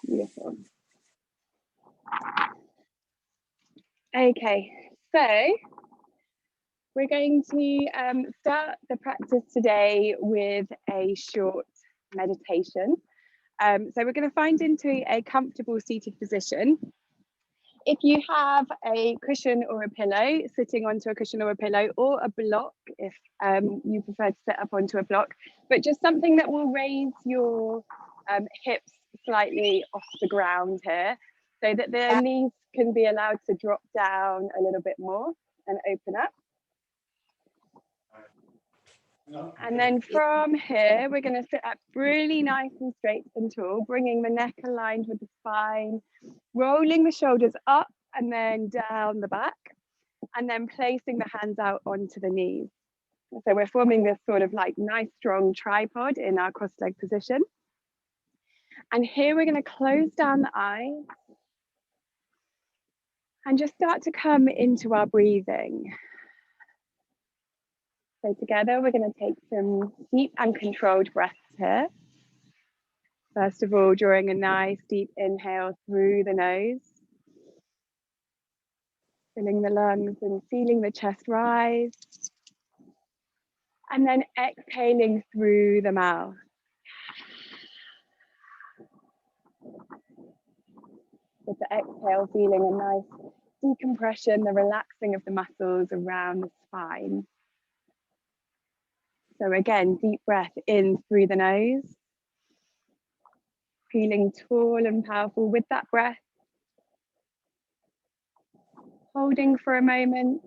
Beautiful. Okay, so we're going to start the practice today with a short meditation. So we're going to find into a comfortable seated position. If you have a cushion or a pillow, sitting onto a cushion or a pillow, or a block, if you prefer to sit up onto a block, but just something that will raise your hips slightly off the ground here, so that the knees can be allowed to drop down a little bit more and open up. And then from here, we're going to sit up really nice and straight and tall, bringing the neck aligned with the spine, rolling the shoulders up and then down the back, and then placing the hands out onto the knees. So we're forming this sort of like nice strong tripod in our cross-leg position. And here we're going to close down the eyes and just start to come into our breathing. So together we're going to take some deep and controlled breaths here. First of all, drawing a nice deep inhale through the nose, filling the lungs and feeling the chest rise. And then exhaling through the mouth. With the exhale, feeling a nice decompression, the relaxing of the muscles around the spine. So again, deep breath in through the nose. Feeling tall and powerful with that breath. Holding for a moment.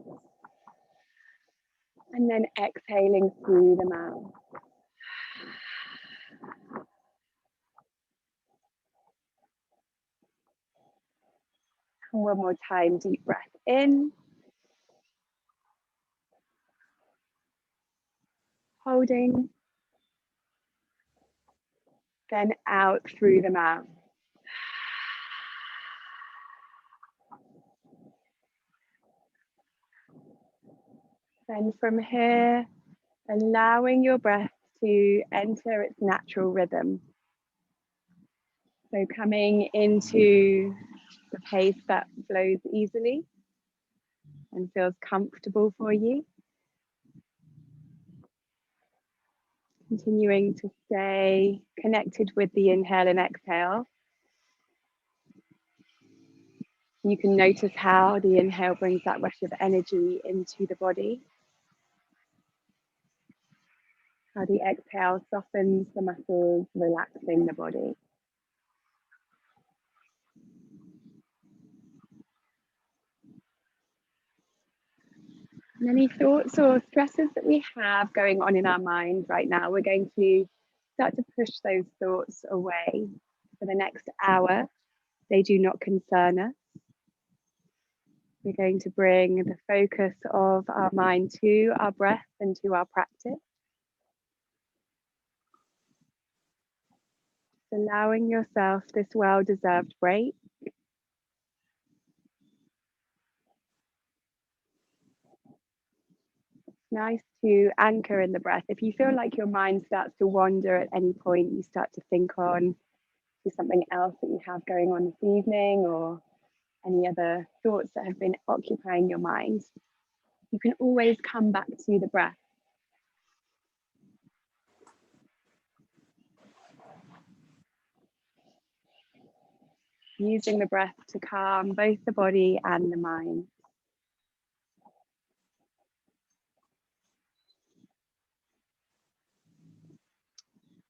And then exhaling through the mouth. And one more time, deep breath in. Holding. Then out through the mouth. Then from here, allowing your breath to enter its natural rhythm. So coming into the pace that flows easily and feels comfortable for you. Continuing to stay connected with the inhale and exhale. You can notice how the inhale brings that rush of energy into the body. How the exhale softens the muscles, relaxing the body. And any thoughts or stresses that we have going on in our mind right now, we're going to start to push those thoughts away for the next hour. They do not concern us. We're going to bring the focus of our mind to our breath and to our practice. Allowing yourself this well-deserved break. Nice to anchor in the breath. If you feel like your mind starts to wander at any point, you start to think on to something else that you have going on this evening or any other thoughts that have been occupying your mind, you can always come back to the breath. Using the breath to calm both the body and the mind.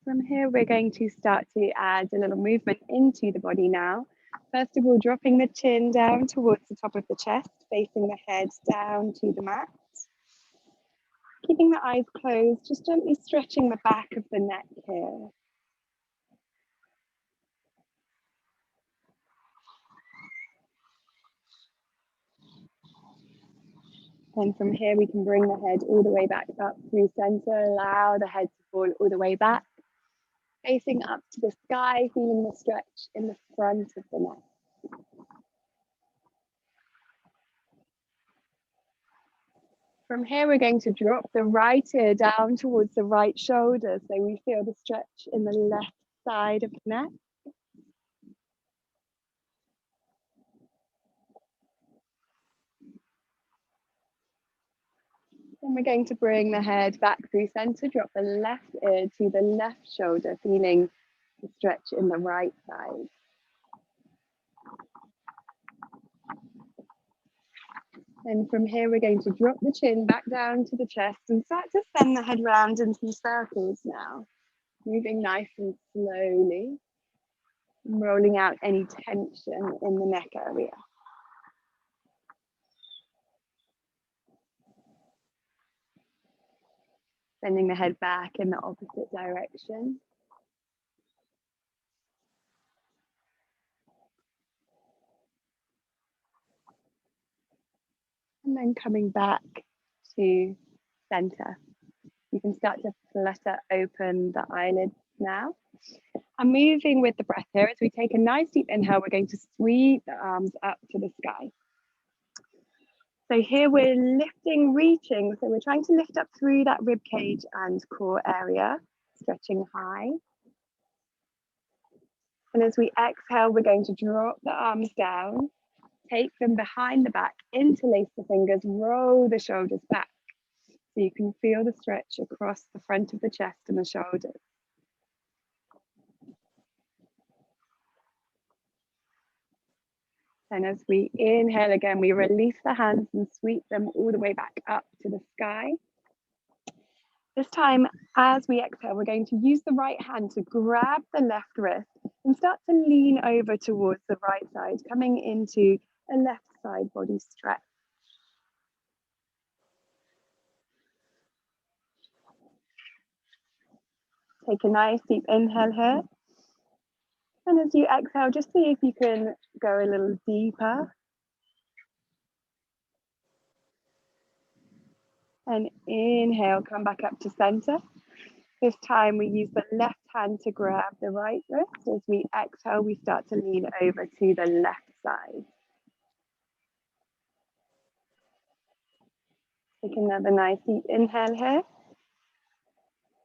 From here, we're going to start to add a little movement into the body now. First of all, dropping the chin down towards the top of the chest, facing the head down to the mat. Keeping the eyes closed, just gently stretching the back of the neck here. Then from here, we can bring the head all the way back up through center, allow the head to fall all the way back. Facing up to the sky, feeling the stretch in the front of the neck. From here, we're going to drop the right ear down towards the right shoulder, so we feel the stretch in the left side of the neck. Then we're going to bring the head back through center, drop the left ear to the left shoulder, feeling the stretch in the right side. And from here, we're going to drop the chin back down to the chest and start to send the head round in some circles now. Moving nice and slowly, rolling out any tension in the neck area. Sending the head back in the opposite direction. And then coming back to center. You can start to flutter open the eyelids now. And moving with the breath here, as we take a nice deep inhale, we're going to sweep the arms up to the sky. So here we're lifting, reaching. So we're trying to lift up through that rib cage and core area, stretching high. And as we exhale, we're going to drop the arms down, take them behind the back, interlace the fingers, roll the shoulders back. So you can feel the stretch across the front of the chest and the shoulders. And as we inhale again, we release the hands and sweep them all the way back up to the sky. This time, as we exhale, we're going to use the right hand to grab the left wrist and start to lean over towards the right side, coming into a left side body stretch. Take a nice deep inhale here. And as you exhale, just see if you can go a little deeper. And inhale, come back up to center. This time we use the left hand to grab the right wrist. As we exhale, we start to lean over to the left side. Take another nice deep inhale here.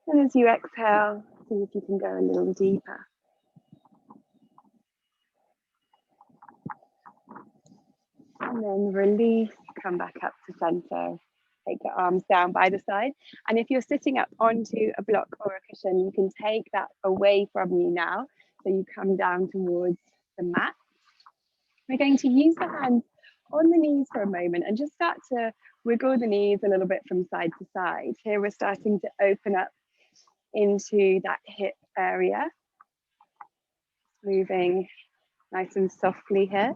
And as you exhale, see if you can go a little deeper. And then release, come back up to center. Take the arms down by the side. And if you're sitting up onto a block or a cushion, you can take that away from you now. So you come down towards the mat. We're going to use the hands on the knees for a moment and just start to wiggle the knees a little bit from side to side. Here we're starting to open up into that hip area. Moving nice and softly here.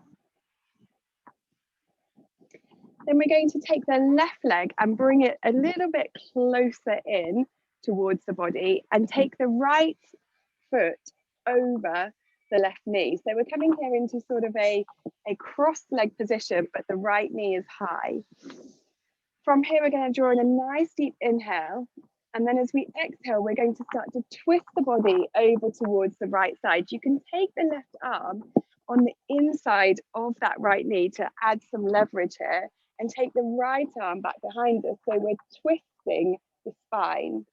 Then we're going to take the left leg and bring it a little bit closer in towards the body and take the right foot over the left knee. So we're coming here into sort of a cross leg position, but the right knee is high. From here, we're going to draw in a nice deep inhale. And then as we exhale, we're going to start to twist the body over towards the right side. You can take the left arm on the inside of that right knee to add some leverage here and take the right arm back behind us. So we're twisting the spine,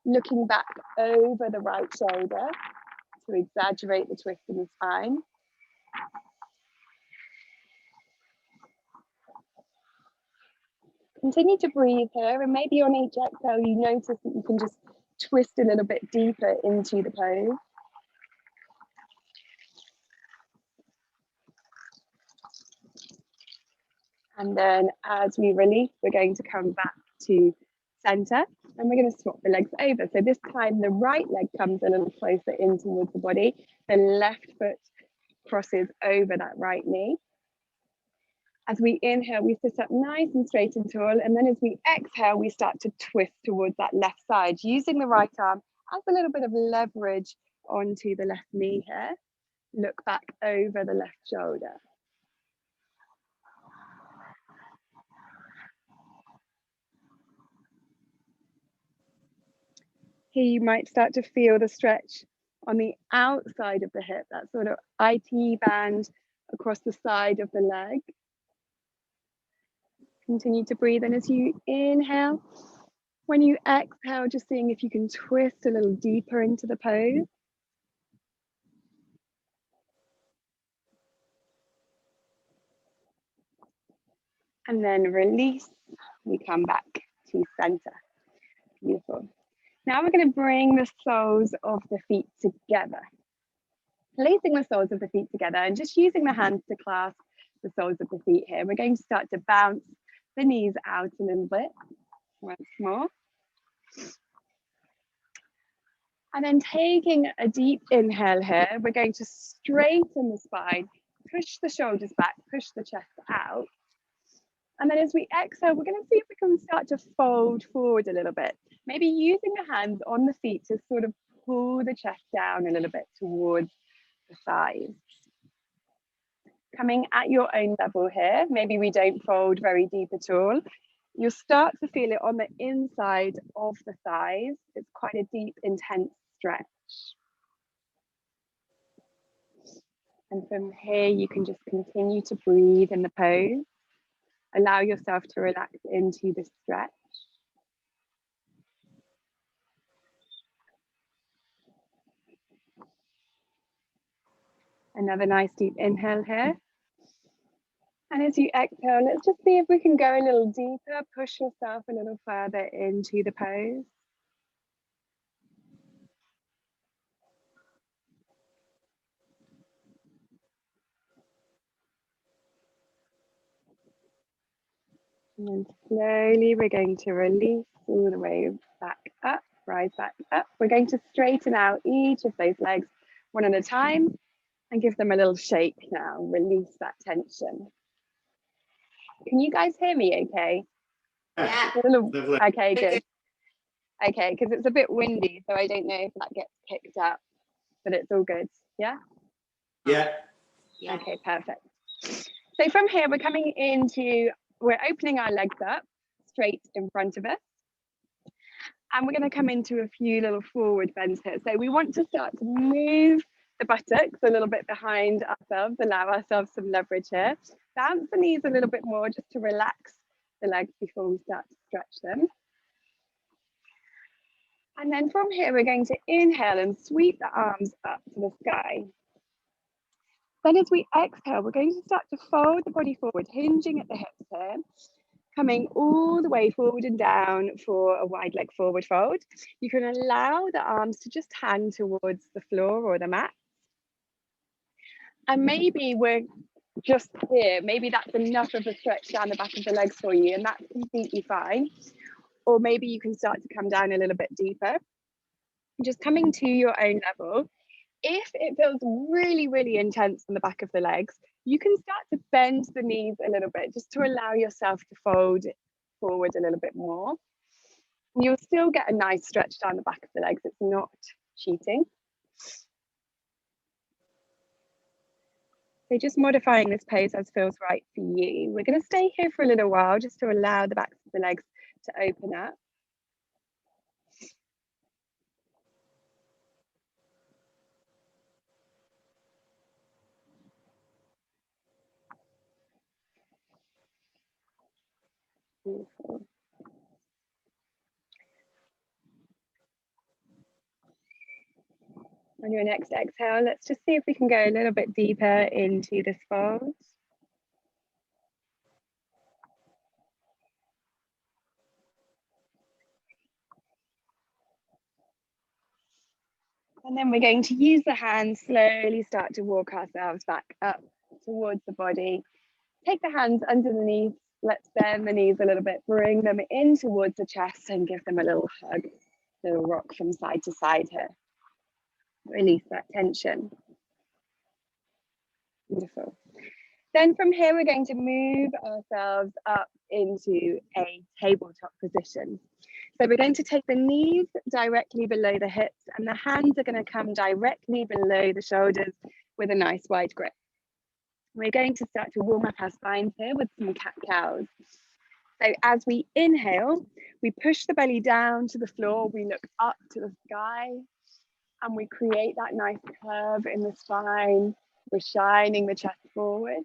looking back over the right shoulder to exaggerate the twist in the spine. Continue to breathe here, and maybe on each exhale, you notice that you can just twist a little bit deeper into the pose. And then as we release, we're going to come back to center and we're going to swap the legs over. So this time the right leg comes a little closer in towards the body. The left foot crosses over that right knee. As we inhale, we sit up nice and straight and tall. And then as we exhale, we start to twist towards that left side, using the right arm as a little bit of leverage onto the left knee here. Look back over the left shoulder. Here you might start to feel the stretch on the outside of the hip, that sort of IT band across the side of the leg. Continue to breathe in as you inhale. When you exhale, just seeing if you can twist a little deeper into the pose. And then release, we come back into center. Beautiful. Now we're going to bring the soles of the feet together. Placing the soles of the feet together and just using the hands to clasp the soles of the feet here. We're going to start to bounce the knees out a little bit. Once more. And then taking a deep inhale here, we're going to straighten the spine, push the shoulders back, push the chest out. And then as we exhale, we're going to see if we can start to fold forward a little bit. Maybe using the hands on the feet to sort of pull the chest down a little bit towards the thighs. Coming at your own level here, maybe we don't fold very deep at all. You'll start to feel it on the inside of the thighs. It's quite a deep, intense stretch. And from here, you can just continue to breathe in the pose. Allow yourself to relax into the stretch. Another nice deep inhale here. And as you exhale, let's just see if we can go a little deeper, push yourself a little further into the pose. And then slowly we're going to release all the way back up, rise back up. We're going to straighten out each of those legs one at a time and give them a little shake now. Release that tension. Can you guys hear me okay? Yeah. Okay, good. Okay, because it's a bit windy, so I don't know if that gets picked up, but it's all good. Yeah? Yeah. Okay, perfect. So from here, we're opening our legs up straight in front of us. And we're going to come into a few little forward bends here. So we want to start to move the buttocks a little bit behind ourselves, allow ourselves some leverage here. Bounce the knees a little bit more just to relax the legs before we start to stretch them. And then from here, we're going to inhale and sweep the arms up to the sky. Then as we exhale, we're going to start to fold the body forward, hinging at the hips here, coming all the way forward and down for a wide leg forward fold. You can allow the arms to just hang towards the floor or the mat. And maybe we're just here, maybe that's enough of a stretch down the back of the legs for you, and that's completely fine. Or maybe you can start to come down a little bit deeper. Just coming to your own level. If it feels really, really intense on the back of the legs, you can start to bend the knees a little bit just to allow yourself to fold forward a little bit more. You'll still get a nice stretch down the back of the legs. It's not cheating. So just modifying this pose as feels right for you. We're going to stay here for a little while just to allow the backs of the legs to open up. Beautiful. On your next exhale, let's just see if we can go a little bit deeper into this fold. And then we're going to use the hands, slowly start to walk ourselves back up towards the body. Take the hands underneath, let's bend the knees a little bit, bring them in towards the chest and give them a little hug, little rock from side to side here. Release that tension. Beautiful. Then from here, we're going to move ourselves up into a tabletop position. So we're going to take the knees directly below the hips and the hands are going to come directly below the shoulders with a nice wide grip. We're going to start to warm up our spines here with some cat-cows. So as we inhale, we push the belly down to the floor, we look up to the sky, and we create that nice curve in the spine. We're shining the chest forward.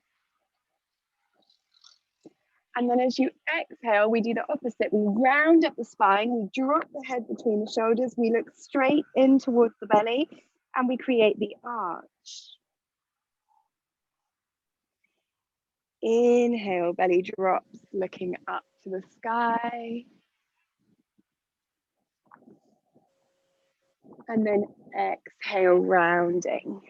And then as you exhale, we do the opposite. We round up the spine, we drop the head between the shoulders, we look straight in towards the belly, and we create the arch. Inhale, belly drops, looking up to the sky. And then exhale, rounding.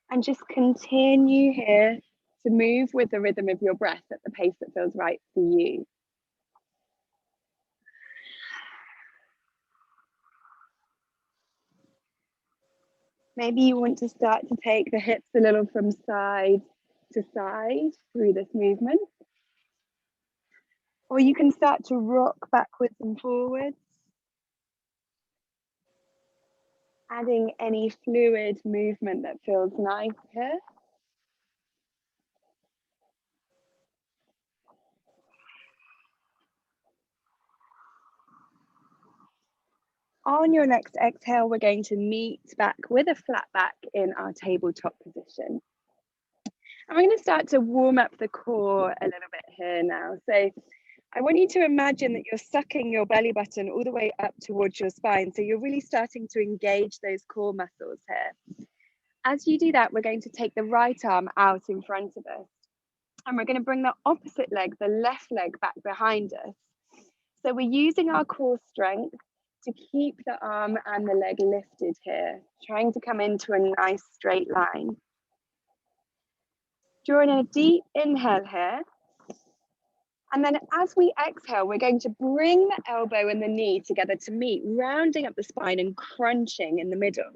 And just continue here to move with the rhythm of your breath at the pace that feels right for you. Maybe you want to start to take the hips a little from side to side through this movement. Or you can start to rock backwards and forwards, adding any fluid movement that feels nice here. On your next exhale, we're going to meet back with a flat back in our tabletop position. And we're going to start to warm up the core a little bit here now. So I want you to imagine that you're sucking your belly button all the way up towards your spine. So you're really starting to engage those core muscles here. As you do that, we're going to take the right arm out in front of us. And we're going to bring the opposite leg, the left leg, back behind us. So we're using our core strength to keep the arm and the leg lifted here, trying to come into a nice straight line. Drawing in a deep inhale here. And then as we exhale, we're going to bring the elbow and the knee together to meet, rounding up the spine and crunching in the middle.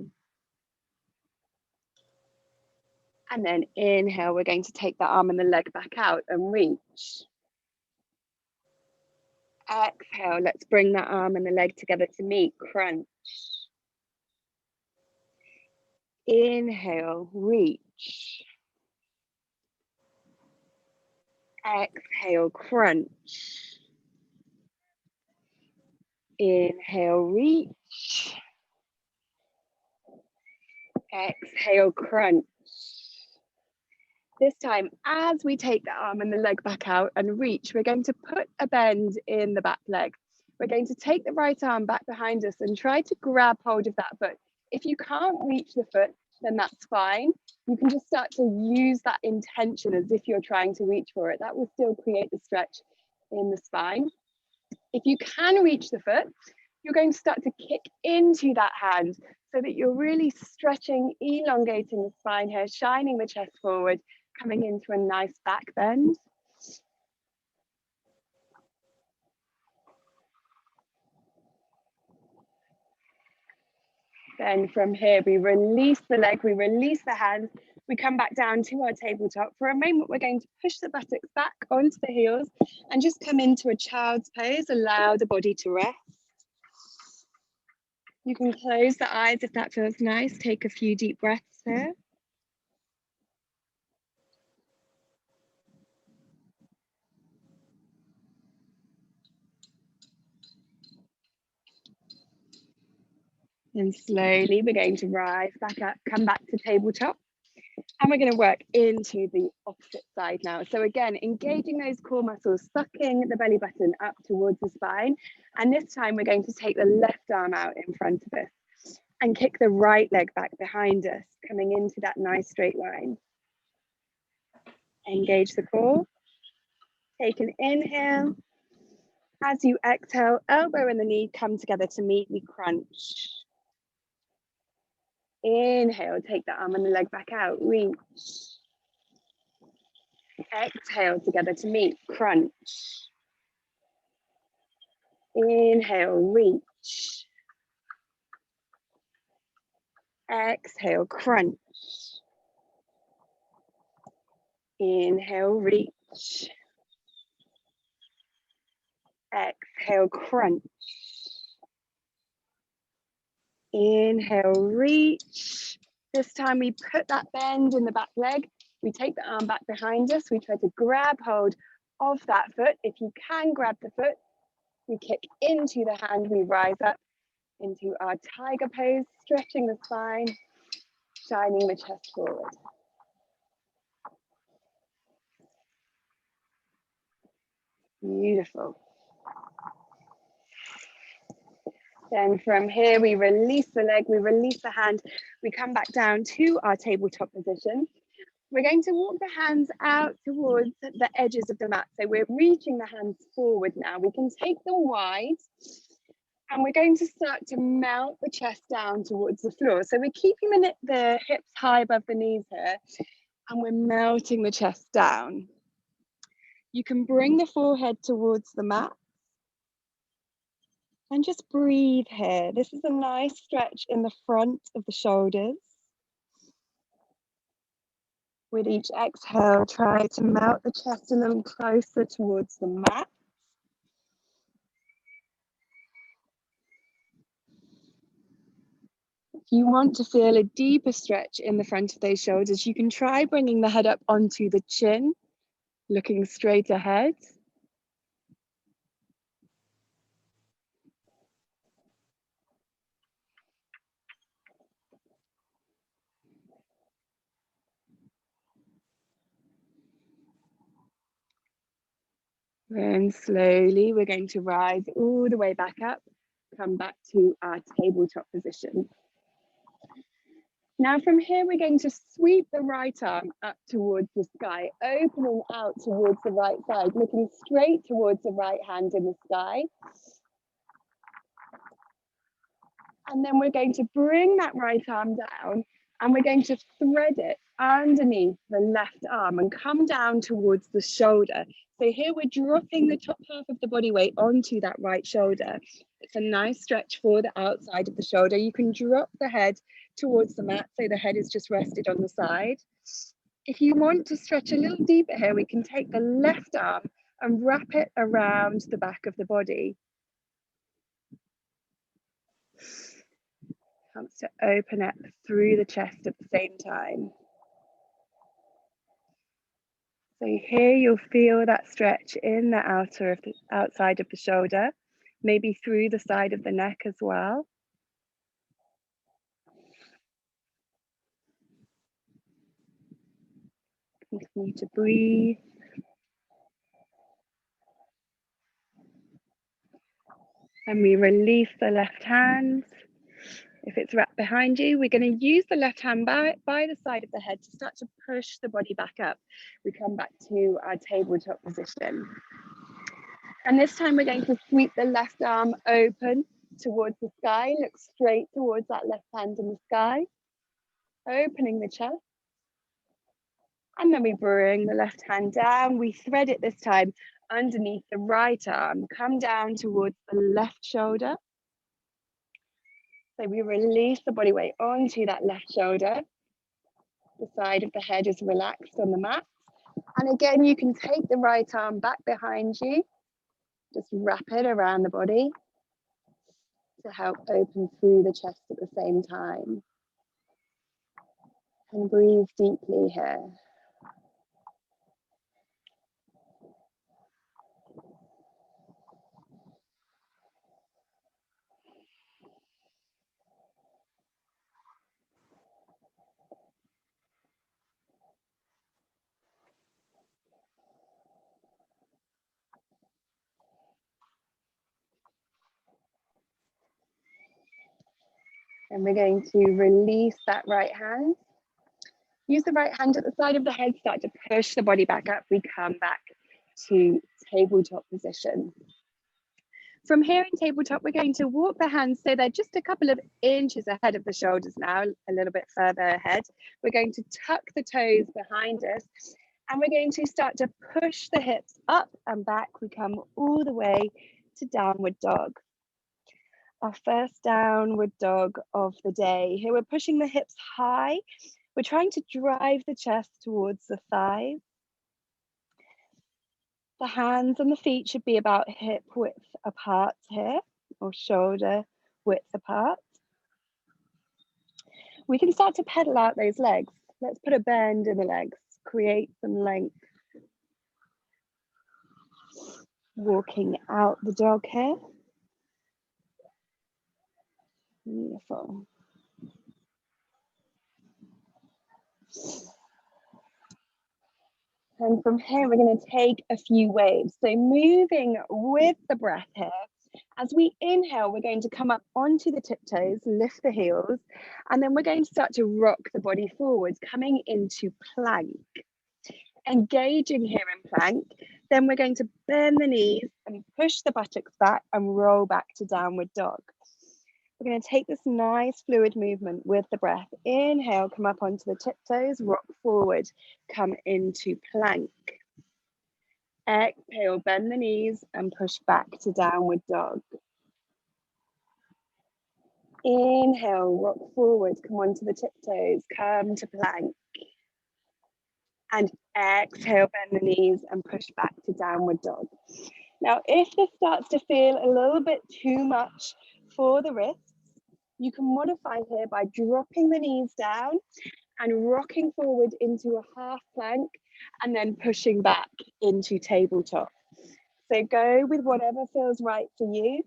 And then inhale, we're going to take the arm and the leg back out and reach. Exhale, let's bring the arm and the leg together to meet, crunch. Inhale, reach. Exhale, crunch. Inhale, reach. Exhale, crunch. This time, as we take the arm and the leg back out and reach, we're going to put a bend in the back leg. We're going to take the right arm back behind us and try to grab hold of that foot. If you can't reach the foot, then that's fine. You can just start to use that intention as if you're trying to reach for it. That will still create the stretch in the spine. If you can reach the foot, you're going to start to kick into that hand so that you're really stretching, elongating the spine here, shining the chest forward, coming into a nice back bend. Then from here, we release the leg, we release the hands, we come back down to our tabletop. For a moment, we're going to push the buttocks back onto the heels and just come into a child's pose, allow the body to rest. You can close the eyes if that feels nice. Take a few deep breaths here. And slowly we're going to rise back up, come back to tabletop. And we're going to work into the opposite side now. So again, engaging those core muscles, sucking the belly button up towards the spine. And this time we're going to take the left arm out in front of us and kick the right leg back behind us, coming into that nice straight line. Engage the core. Take an inhale. As you exhale, elbow and the knee come together to meet, we crunch. Inhale, take the arm and the leg back out, reach. Exhale, together to meet, crunch. Inhale, reach. Exhale, crunch. Inhale, reach. Exhale, crunch. Inhale, reach. This time we put that bend in the back leg. We take the arm back behind us. We try to grab hold of that foot. If you can grab the foot, we kick into the hand. We rise up into our tiger pose, stretching the spine, shining the chest forward. Beautiful. Then from here, we release the leg, we release the hand, we come back down to our tabletop position. We're going to walk the hands out towards the edges of the mat. So we're reaching the hands forward now. We can take them wide and we're going to start to melt the chest down towards the floor. So we're keeping the hips high above the knees here and we're melting the chest down. You can bring the forehead towards the mat and just breathe here. This is a nice stretch in the front of the shoulders. With each exhale, try to melt the chest a little closer towards the mat. If you want to feel a deeper stretch in the front of those shoulders, you can try bringing the head up onto the chin, looking straight ahead. And slowly we're going to rise all the way back up, come back to our tabletop position. Now from here, we're going to sweep the right arm up towards the sky, opening out towards the right side, looking straight towards the right hand in the sky. And then we're going to bring that right arm down and we're going to thread it underneath the left arm and come down towards the shoulder. So here we're dropping the top half of the body weight onto that right shoulder. It's a nice stretch for the outside of the shoulder. You can drop the head towards the mat so the head is just rested on the side. If you want to stretch a little deeper here, we can take the left arm and wrap it around the back of the body. Helps to open it through the chest at the same time. So here you'll feel that stretch in the outside of the shoulder, maybe through the side of the neck as well. Continue to breathe. And we release the left hand. If it's wrapped behind you, we're going to use the left hand by the side of the head to start to push the body back up. We come back to our tabletop position. And this time we're going to sweep the left arm open towards the sky, look straight towards that left hand in the sky, opening the chest. And then we bring the left hand down. We thread it this time underneath the right arm, come down towards the left shoulder. So we release the body weight onto that left shoulder. The side of the head is relaxed on the mat. And again, you can take the right arm back behind you. Just wrap it around the body to help open through the chest at the same time. And breathe deeply here. And we're going to release that right hand. Use the right hand at the side of the head, start to push the body back up. We come back to tabletop position. From here in tabletop, we're going to walk the hands so they're just a couple of inches ahead of the shoulders now, a little bit further ahead. We're going to tuck the toes behind us and we're going to start to push the hips up and back. We come all the way to downward dog. Our first downward dog of the day. Here we're pushing the hips high. We're trying to drive the chest towards the thighs. The hands and the feet should be about hip width apart here, or shoulder width apart. We can start to pedal out those legs. Let's put a bend in the legs, create some length. Walking out the dog here. Beautiful. And from here, we're going to take a few waves. So moving with the breath here, As we inhale, we're going to come up onto the tiptoes, lift the heels, and then we're going to start to rock the body forwards, coming into plank. Engaging here in plank, then we're going to bend the knees and push the buttocks back and roll back to downward dog. We're going to take this nice fluid movement with the breath. Inhale, come up onto the tiptoes, rock forward, come into plank. Exhale, bend the knees and push back to downward dog. Inhale, rock forward, come onto the tiptoes, come to plank. And exhale, bend the knees and push back to downward dog. Now, if this starts to feel a little bit too much for the wrists, you can modify here by dropping the knees down and rocking forward into a half plank and then pushing back into tabletop. So go with whatever feels right for you.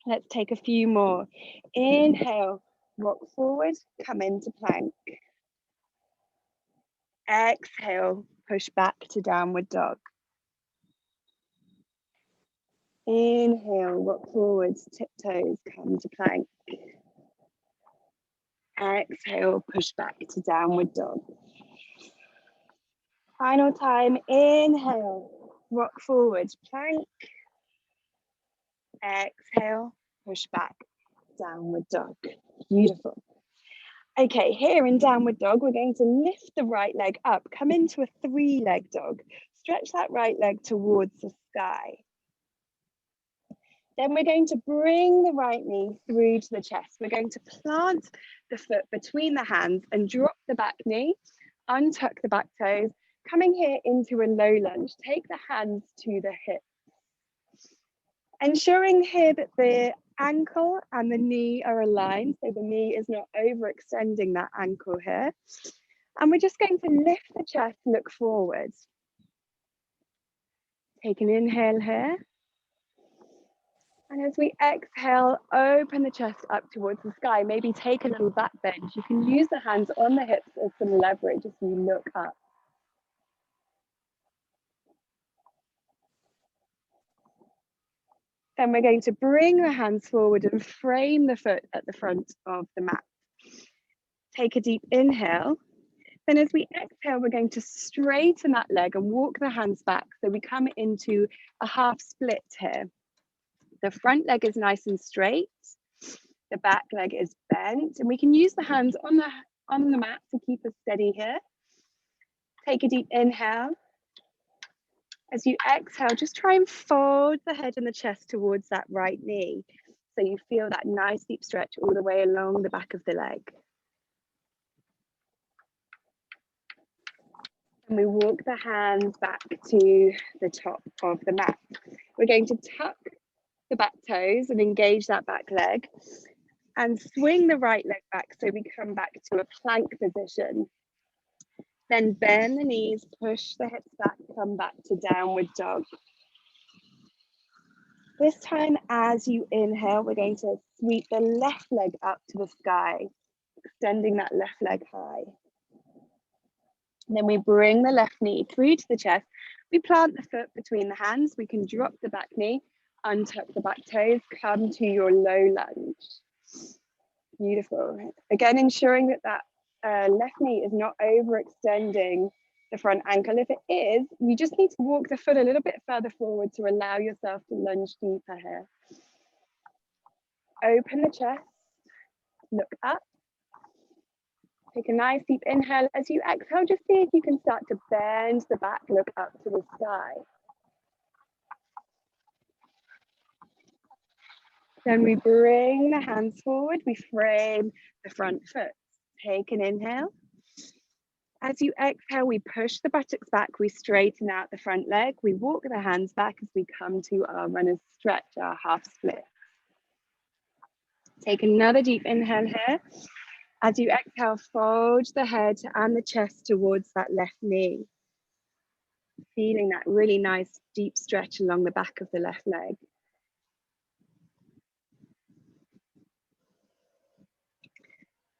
Let's take a few more. Inhale, rock forward, come into plank. Exhale, push back to downward dog. Inhale, rock forwards, tiptoes, come to plank. Exhale, push back to downward dog. Final time, inhale, rock forward, plank. Exhale, push back, downward dog. Beautiful. Okay, here in downward dog, we're going to lift the right leg up, come into a 3-leg dog. Stretch that right leg towards the sky. Then we're going to bring the right knee through to the chest. We're going to plant the foot between the hands and drop the back knee, untuck the back toes, coming here into a low lunge. Take the hands to the hip. Ensuring here that the ankle and the knee are aligned, so the knee is not overextending that ankle here. And we're just going to lift the chest, look forward. Take an inhale here. And as we exhale, open the chest up towards the sky. Maybe take a little back bend. You can use the hands on the hips as some leverage as you look up. Then we're going to bring the hands forward and frame the foot at the front of the mat. Take a deep inhale. Then as we exhale, we're going to straighten that leg and walk the hands back. So we come into a half split here. The front leg is nice and straight. The back leg is bent. And we can use the hands on the mat to keep us steady here. Take a deep inhale. As you exhale, just try and fold the head and the chest towards that right knee. So you feel that nice deep stretch all the way along the back of the leg. And we walk the hands back to the top of the mat. We're going to tuck the back toes and engage that back leg and swing the right leg back so we come back to a plank position. Then bend the knees, push the hips back, come back to downward dog. This time, as you inhale, we're going to sweep the left leg up to the sky, extending that left leg high. And then we bring the left knee through to the chest. We plant the foot between the hands. We can drop the back knee, untuck the back toes, come to your low lunge. Beautiful. Again, ensuring that that left knee is not overextending the front ankle. If it is, you just need to walk the foot a little bit further forward to allow yourself to lunge deeper here. Open the chest, look up. Take a nice deep inhale. As you exhale, just see if you can start to bend the back, look up to the sky. Then we bring the hands forward, we frame the front foot. Take an inhale. As you exhale, we push the buttocks back, we straighten out the front leg, we walk the hands back as we come to our runner's stretch, our half split. Take another deep inhale here. As you exhale, fold the head and the chest towards that left knee. Feeling that really nice deep stretch along the back of the left leg.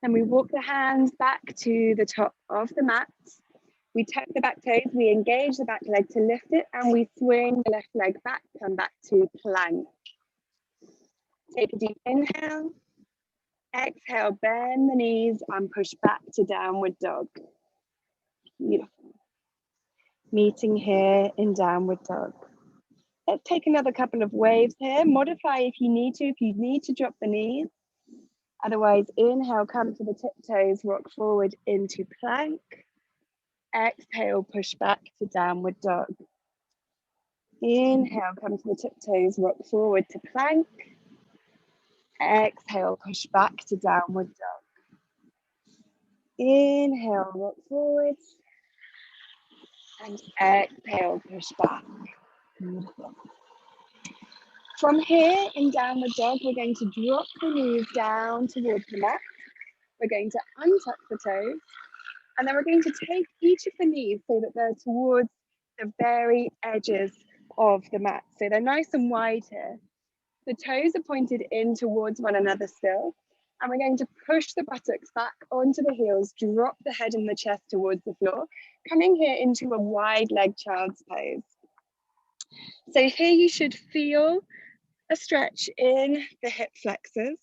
Then we walk the hands back to the top of the mat. We tuck the back toes, we engage the back leg to lift it, and we swing the left leg back, come back to plank. Take a deep inhale. Exhale, bend the knees and push back to downward dog. Beautiful. Meeting here in downward dog. Let's take another couple of waves here. Modify if you need to drop the knees. Otherwise, inhale, come to the tiptoes, rock forward into plank. Exhale, push back to downward dog. Inhale, come to the tiptoes, rock forward to plank. Exhale, push back to downward dog. Inhale, rock forward. And exhale, push back. Beautiful. From here in downward dog, we're going to drop the knees down towards the mat. We're going to untuck the toes. And then we're going to take each of the knees so that they're towards the very edges of the mat. So they're nice and wide here. The toes are pointed in towards one another still. And we're going to push the buttocks back onto the heels, drop the head and the chest towards the floor, coming here into a wide leg child's pose. So here you should feel a stretch in the hip flexors.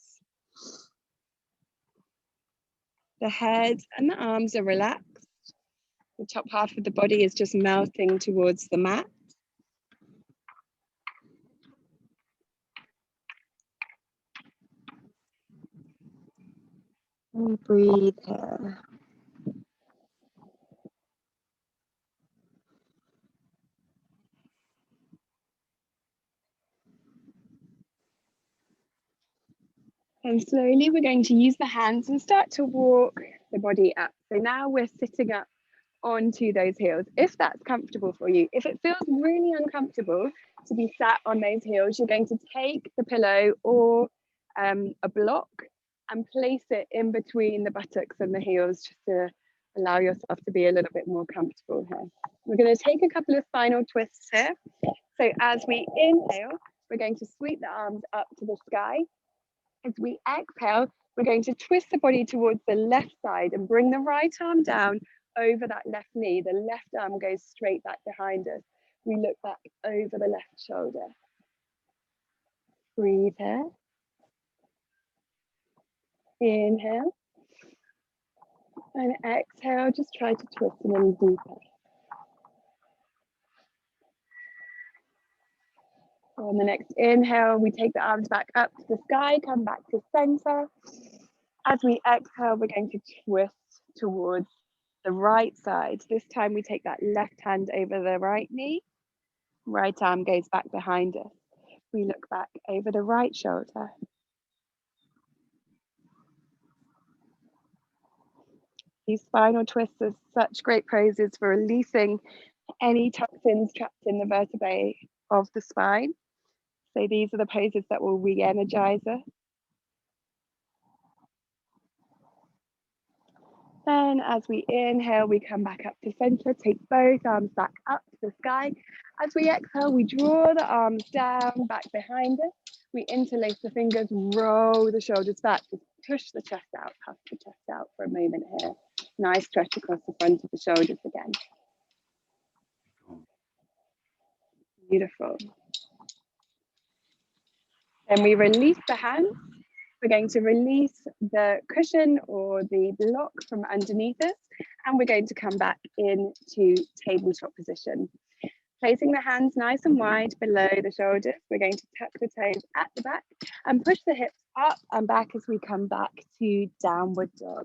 The head and the arms are relaxed. The top half of the body is just melting towards the mat. And breathe here. And slowly we're going to use the hands and start to walk the body up. So now we're sitting up onto those heels, if that's comfortable for you. If it feels really uncomfortable to be sat on those heels, you're going to take the pillow or a block and place it in between the buttocks and the heels just to allow yourself to be a little bit more comfortable here. We're going to take a couple of final twists here. So as we inhale, we're going to sweep the arms up to the sky. As we exhale, we're going to twist the body towards the left side and bring the right arm down over that left knee. The left arm goes straight back behind us. We look back over the left shoulder. Breathe here. Inhale. And exhale, just try to twist a little deeper. On the next inhale, we take the arms back up to the sky, come back to center. As we exhale, we're going to twist towards the right side. This time we take that left hand over the right knee. Right arm goes back behind us. We look back over the right shoulder. These final twists are such great poses for releasing any toxins trapped in the vertebrae of the spine. So these are the poses that will re-energize us. Then as we inhale, we come back up to center, take both arms back up to the sky. As we exhale, we draw the arms down, back behind us. We interlace the fingers, roll the shoulders back, just push the chest out, puff the chest out for a moment here. Nice stretch across the front of the shoulders again. Beautiful. Then we release the hands. We're going to release the cushion or the block from underneath us, and we're going to come back into tabletop position. Placing the hands nice and wide below the shoulders, we're going to tuck the toes at the back and push the hips up and back as we come back to downward dog.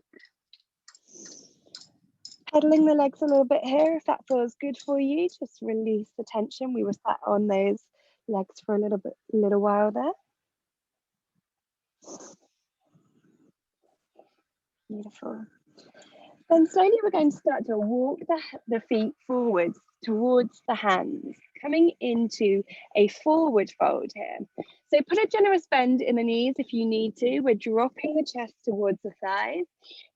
Pedaling the legs a little bit here, if that feels good for you, just release the tension. We were sat on those legs for a little while there. Beautiful. Then slowly we're going to start to walk the feet forwards towards the hands, coming into a forward fold here. So put a generous bend in the knees if you need to. We're dropping the chest towards the thighs.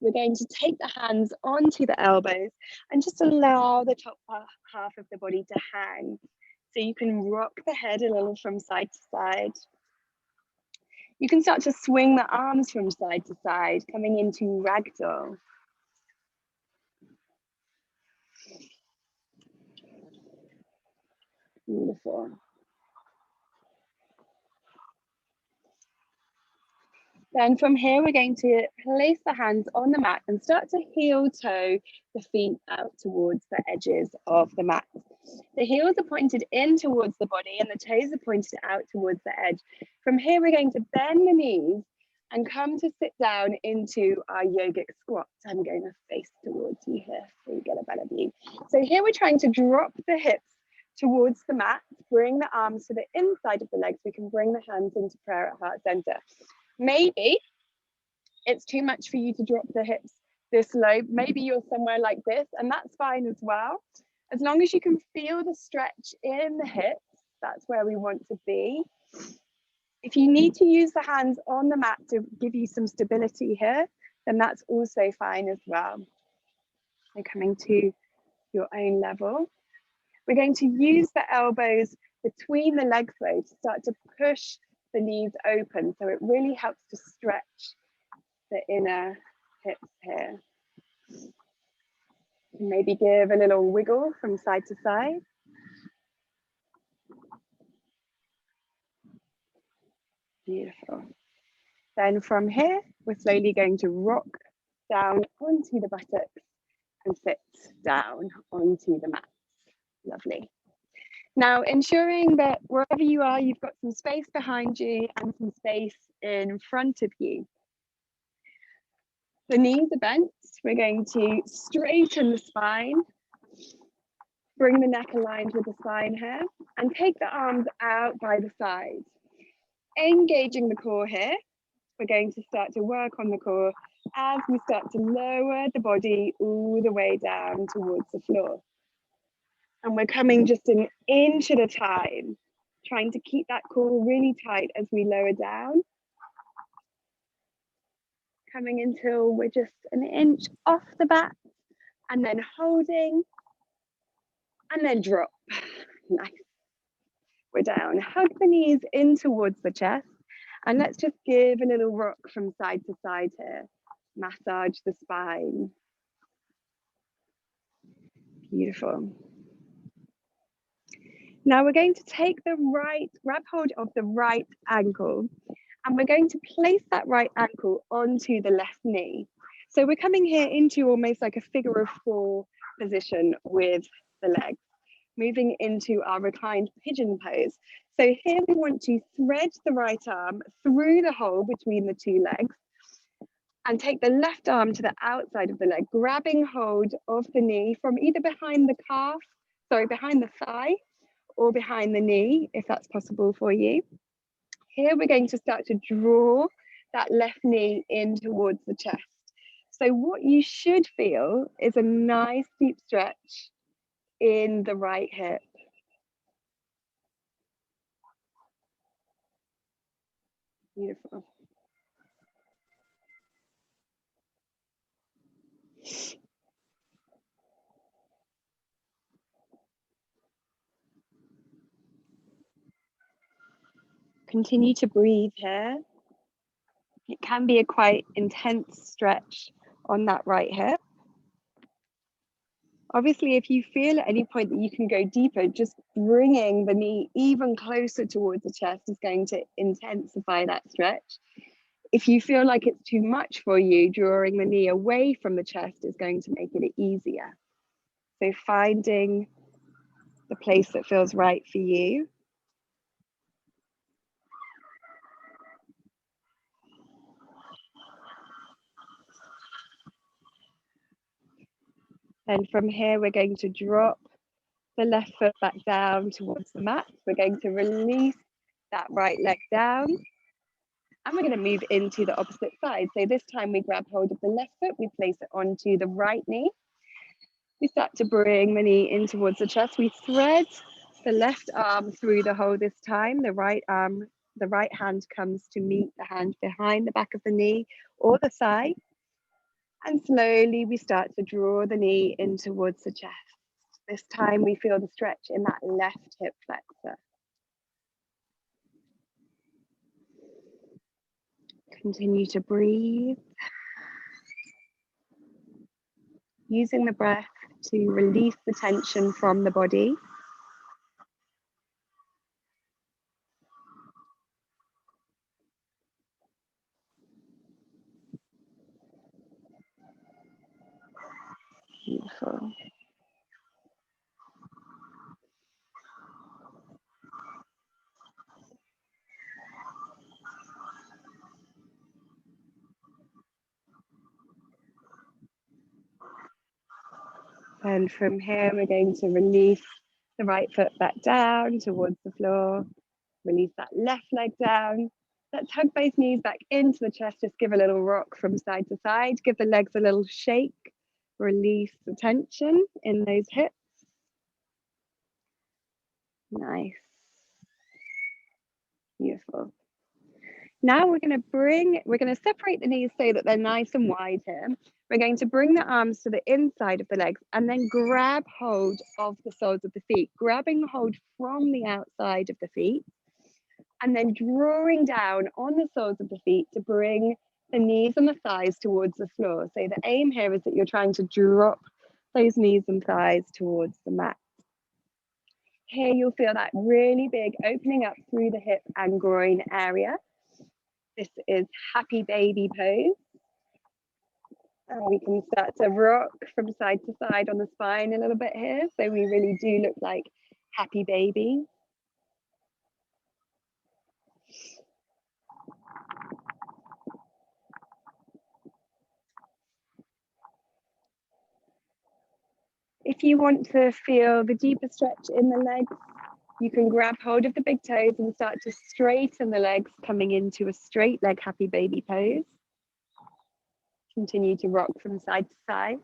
We're going to take the hands onto the elbows and just allow the top half of the body to hang. So you can rock the head a little from side to side. You can start to swing the arms from side to side, coming into ragdoll. Beautiful. Then from here, we're going to place the hands on the mat and start to heel toe the feet out towards the edges of the mat. The heels are pointed in towards the body and the toes are pointed out towards the edge. From here, we're going to bend the knees and come to sit down into our yogic squat. I'm going to face towards you here so you get a better view. So here we're trying to drop the hips towards the mat, bring the arms to the inside of the legs. We can bring the hands into prayer at heart center. Maybe it's too much for you to drop the hips this low. Maybe you're somewhere like this, and that's fine as well. As long as you can feel the stretch in the hips, that's where we want to be. If you need to use the hands on the mat to give you some stability here, then that's also fine as well. So coming to your own level. We're going to use the elbows between the legs though to start to push the knees open. So it really helps to stretch the inner hips here. Maybe give a little wiggle from side to side. Beautiful. Then from here, we're slowly going to rock down onto the buttocks and sit down onto the mat. Lovely. Now, ensuring that wherever you are, you've got some space behind you and some space in front of you. The knees are bent. We're going to straighten the spine, bring the neck aligned with the spine here, and take the arms out by the side. Engaging the core here, we're going to start to work on the core as we start to lower the body all the way down towards the floor. And we're coming just an inch at a time, trying to keep that core really tight as we lower down. Coming until we're just an inch off the back, and then holding, and then drop. Nice. We're down. Hug the knees in towards the chest, and let's just give a little rock from side to side here. Massage the spine. Beautiful. Now we're going to take grab hold of the right ankle, and we're going to place that right ankle onto the left knee. So we're coming here into almost like a figure of four position with the legs, moving into our reclined pigeon pose. So here we want to thread the right arm through the hole between the two legs and take the left arm to the outside of the leg, grabbing hold of the knee from either behind the thigh or behind the knee, if that's possible for you. Here we're going to start to draw that left knee in towards the chest. So what you should feel is a nice deep stretch in the right hip. Beautiful. Continue to breathe here. It can be a quite intense stretch on that right hip. Obviously, if you feel at any point that you can go deeper, just bringing the knee even closer towards the chest is going to intensify that stretch. If you feel like it's too much for you, drawing the knee away from the chest is going to make it easier. So finding the place that feels right for you. And from here, we're going to drop the left foot back down towards the mat. We're going to release that right leg down. And we're going to move into the opposite side. So this time we grab hold of the left foot, we place it onto the right knee. We start to bring the knee in towards the chest. We thread the left arm through the hole this time. The right hand comes to meet the hand behind the back of the knee or the thigh. And slowly we start to draw the knee in towards the chest. This time we feel the stretch in that left hip flexor. Continue to breathe. Using the breath to release the tension from the body. Beautiful. And from here, we're going to release the right foot back down towards the floor. Release that left leg down. Let's hug both knees back into the chest. Just give a little rock from side to side. Give the legs a little shake. Release the tension in those hips. Nice. Beautiful. Now we're going to separate the knees so that they're nice and wide here. We're going to bring the arms to the inside of the legs and then grab hold of the soles of the feet, grabbing hold from the outside of the feet, and then drawing down on the soles of the feet to bring the knees and the thighs towards the floor. So the aim here is that you're trying to drop those knees and thighs towards the mat. Here you'll feel that really big opening up through the hip and groin area. This is happy baby pose. And we can start to rock from side to side on the spine a little bit here. So we really do look like happy babies. If you want to feel the deeper stretch in the legs, you can grab hold of the big toes and start to straighten the legs, coming into a straight leg happy baby pose. Continue to rock from side to side.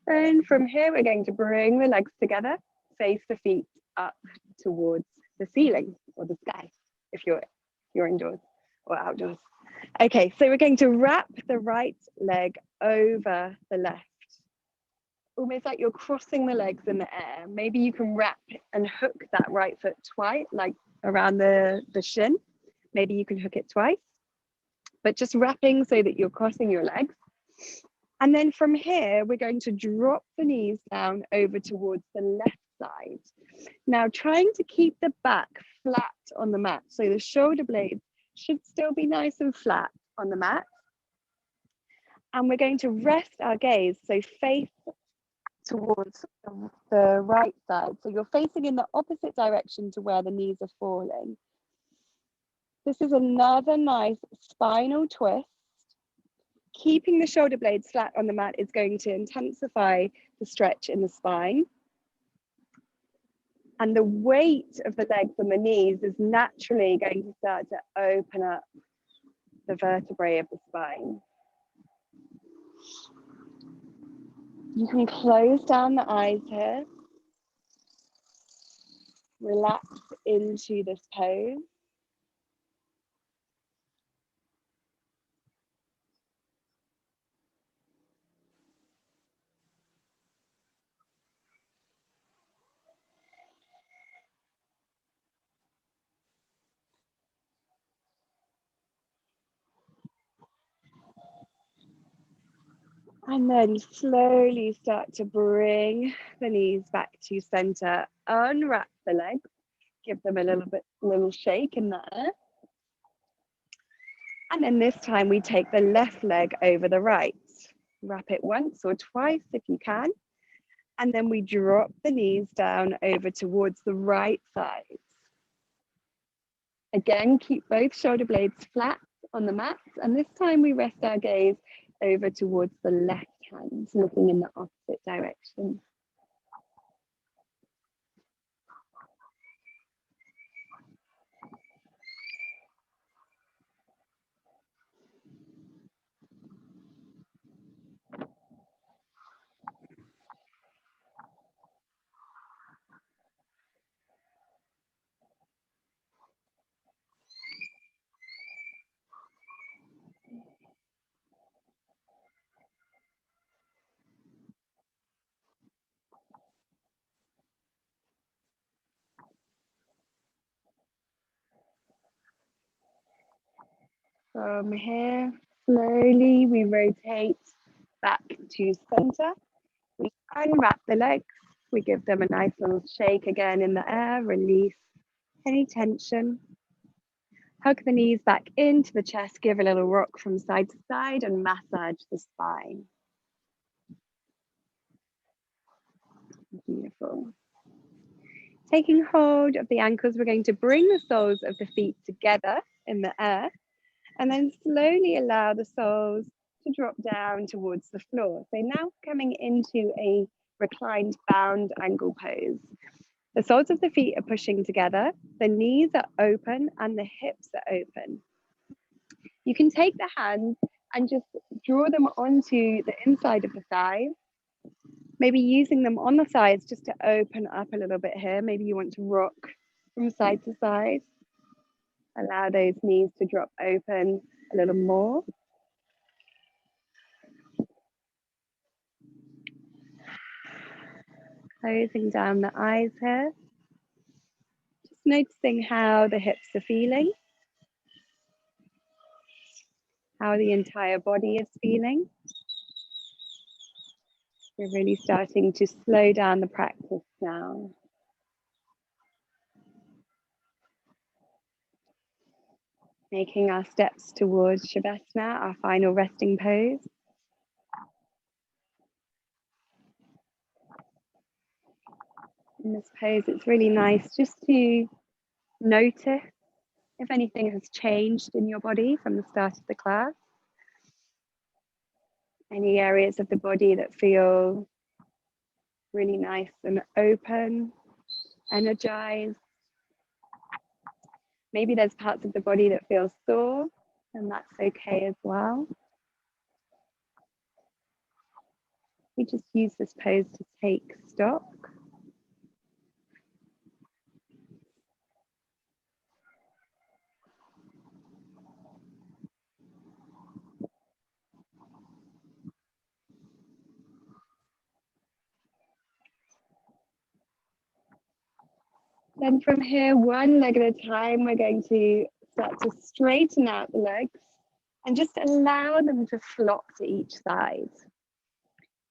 And from here, we're going to bring the legs together, face the feet up towards the ceiling or the sky, if you're indoors or outdoors. Okay, so we're going to wrap the right leg over the left, almost like you're crossing the legs in the air. Maybe you can wrap and hook that right foot twice, like around the shin. Maybe you can hook it twice, but just wrapping so that you're crossing your legs. And then from here, we're going to drop the knees down over towards the left side. Now, trying to keep the back flat on the mat. So the shoulder blades should still be nice and flat on the mat. And we're going to rest our gaze, so face towards the right side. So you're facing in the opposite direction to where the knees are falling. This is another nice spinal twist. Keeping the shoulder blades flat on the mat is going to intensify the stretch in the spine. And the weight of the legs and the knees is naturally going to start to open up the vertebrae of the spine. You can close down the eyes here. Relax into this pose. And then slowly start to bring the knees back to center. Unwrap the legs. Give them a little shake in the air. And then this time we take the left leg over the right. Wrap it once or twice if you can. And then we drop the knees down over towards the right side. Again, keep both shoulder blades flat on the mat. And this time we rest our gaze over towards the left hand, looking in the opposite direction. From here, slowly we rotate back to center. We unwrap the legs. We give them a nice little shake again in the air, release any tension. Hug the knees back into the chest, give a little rock from side to side and massage the spine. Beautiful. Taking hold of the ankles, we're going to bring the soles of the feet together in the air and then slowly allow the soles to drop down towards the floor. So now coming into a reclined bound angle pose. The soles of the feet are pushing together, the knees are open and the hips are open. You can take the hands and just draw them onto the inside of the thighs, maybe using them on the sides just to open up a little bit here. Maybe you want to rock from side to side. Allow those knees to drop open a little more. Closing down the eyes here. Just noticing how the hips are feeling, how the entire body is feeling. We're really starting to slow down the practice now. Making our steps towards Shavasana, our final resting pose. In this pose, it's really nice just to notice if anything has changed in your body from the start of the class. Any areas of the body that feel really nice and open, energized. Maybe there's parts of the body that feel sore, and that's okay as well. We just use this pose to take stock. Then from here, one leg at a time, we're going to start to straighten out the legs and just allow them to flop to each side.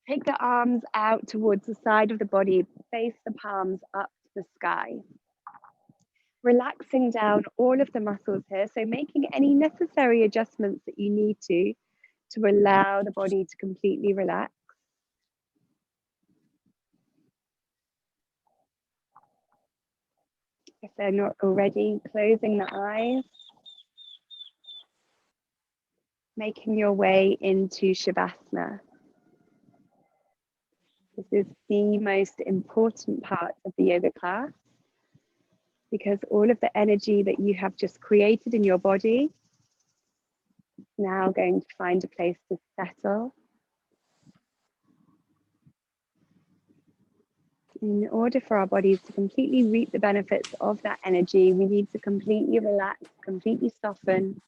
Take the arms out towards the side of the body, face the palms up to the sky. Relaxing down all of the muscles here, so making any necessary adjustments that you need to allow the body to completely relax. If they're not already, closing the eyes. Making your way into Shavasana. This is the most important part of the yoga class because all of the energy that you have just created in your body is now going to find a place to settle. In order for our bodies to completely reap the benefits of that energy, we need to completely relax, completely soften,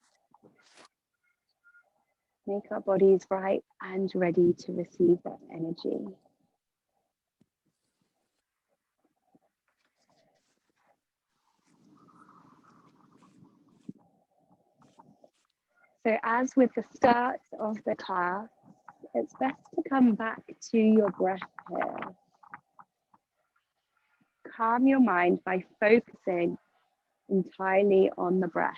make our bodies right and ready to receive that energy. So as with the start of the class, it's best to come back to your breath here. Calm your mind by focusing entirely on the breath.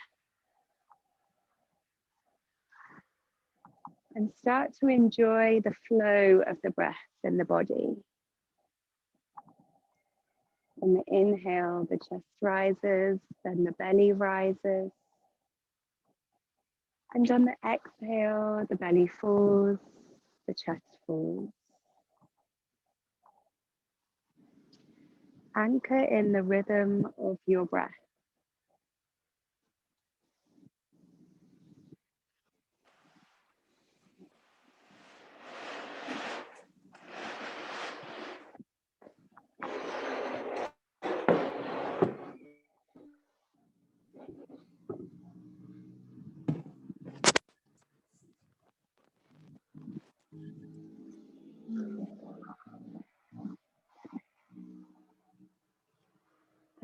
And start to enjoy the flow of the breath in the body. On the inhale, the chest rises, then the belly rises. And on the exhale, the belly falls, the chest falls. Anchor in the rhythm of your breath.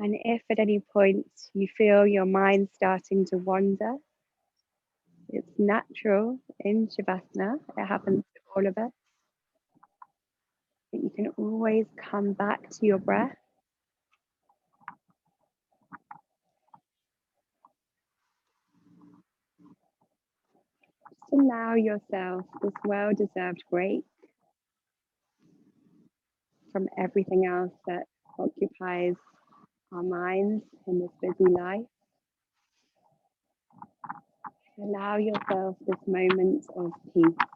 And if at any point you feel your mind starting to wander, it's natural in Shavasana. It happens to all of us. But you can always come back to your breath. allow yourself this well-deserved break from everything else that occupies our minds in this busy life. Allow yourself this moment of peace.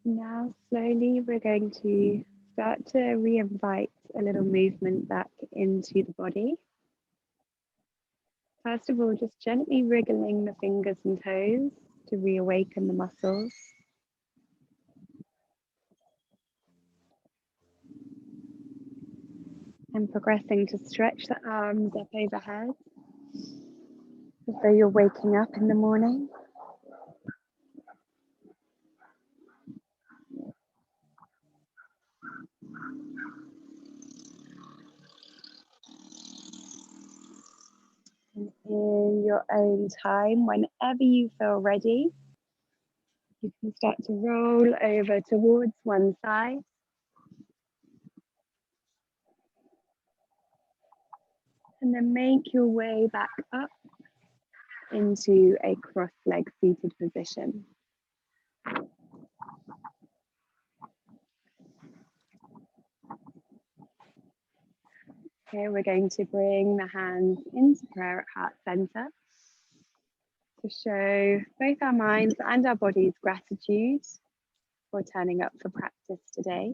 Now, slowly, we're going to start to re-invite a little movement back into the body. First of all, just gently wriggling the fingers and toes to reawaken the muscles. And progressing to stretch the arms up overhead as though you're waking up in the morning. And in your own time, whenever you feel ready, you can start to roll over towards one side. And then make your way back up into a cross-leg seated position. Okay, we're going to bring the hands into prayer at heart center to show both our minds and our bodies gratitude for turning up for practice today.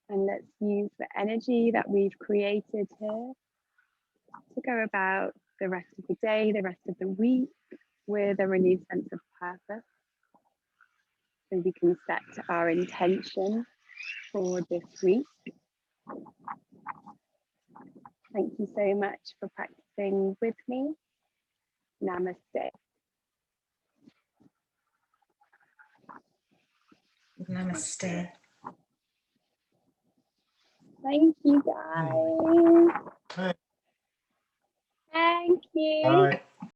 And let's use the energy that we've created here to go about the rest of the day, the rest of the week, with a renewed sense of purpose. So we can set our intention for this week. Thank you so much for practicing with me. Namaste. Namaste. Thank you, guys. Hi. Thank you. Bye.